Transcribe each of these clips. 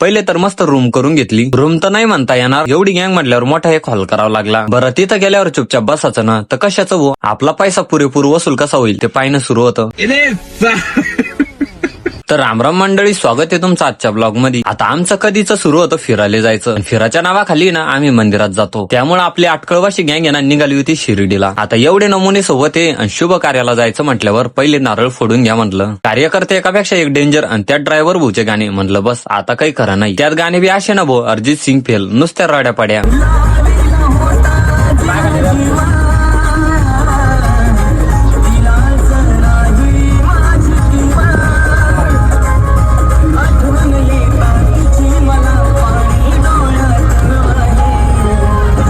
पहिले तर मस्त रूम करून घेतली. रूम तर नाही म्हणता येणार, एवढी गँग म्हटल्यावर मोठा एक हॉल करावा लागला. बरं तिथं गेल्यावर चुपचाप बसायचं ना, तर कशाचं हो, आपला पैसा पुरेपूर वसूल कसा होईल ते पाहणं सुरू होतं. तर रामराम मंडळी, स्वागत आहे तुमचं आजच्या ब्लॉग मध्ये. आता आमचं कधीच सुरू होतं फिरायला जायचं. फिराच्या नावाखाली ना आम्ही मंदिरात जातो. त्यामुळे आपली अटकळवाशी गँग आहे ना निघाली होती शिर्डीला. आता एवढे नमुने सोबत आहे आणि शुभ कार्याला जायचं म्हटल्यावर पहिले नारळ फोडून घ्या म्हटलं. कार्यकर्ते एकापेक्षा एक डेंजर आणि त्यात ड्रायव्हर भाऊचे गाणे. म्हटलं बस आता काही खरं नाही. त्यात गाणे बी असे ना भाऊ, अरिजित सिंग फेल, नुसत्या रड्या पड्या.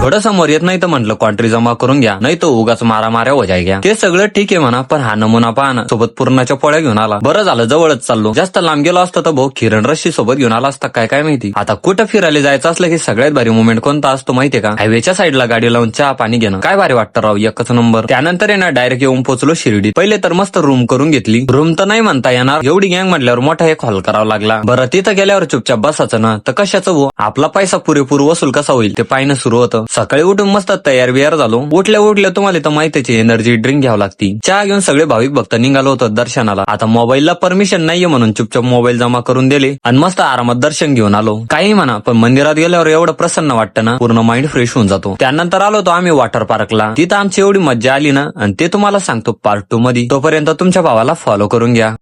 थोडं समोर येत नाही तर म्हटलं क्वांट्री जमा करून घ्या, नाही तर उगाच मारामाऱ्या हो जाय घ्या. ते सगळं ठीक आहे म्हणा, पण हा नमुना पहा ना, सोबत पूर्णाच्या पोळ्या घेऊन आला. बरं झालं जवळच चाललो, जास्त लांब गेलो असतो तर भाऊ किरण रशी सोबत घेऊन आला असता काय माहिती. आता कुठं फिरायला जायचं असलं की सगळ्यात भारी मोमेंट कोणता असतो माहितीये का, हायवेच्या साईडला गाडी लावून चहा पाणी घेणं. काय भारी वाटतं राव, एकच नंबर. त्यानंतर आहे ना डायरेक्ट येऊन पोहोचलो शिर्डी. पहिले तर मस्त रूम करून घेतली. रूम तर नाही म्हणता येणार, एवढी गँग म्हटल्यावर मोठा एक हॉल करावा लागला. बरं तिथं गेल्यावर चुपचाप बसायचं ना, तर कशाचं हो, आपला पैसा पुरेपूर वसूल कसा होईल ते पाहणं सुरू होतं. सकाळी उठून मस्त तयार बियार झालो. उठल्या तुम्हाला तर माहितीच एनर्जी ड्रिंक घ्यावं लागती. चहा घेऊन सगळे भाविक भक्त निघालो होतो दर्शनाला. आता मोबाईलला परमिशन नाहीये म्हणून चुपचाप मोबाईल जमा करून दिले आणि मस्त आरामात दर्शन घेऊन आलो. काही म्हणा, पण मंदिरात गेल्यावर एवढं प्रसन्न वाटतं ना, पूर्ण माइंड फ्रेश होऊन जातो. त्यानंतर आलो होतो आम्ही वॉटर पार्कला. तिथं आमची एवढी मज्जा आली ना, आणि ते तुम्हाला सांगतो पार्ट 2 मध्ये. तोपर्यंत तुमच्या भावाला फॉलो करून घ्या.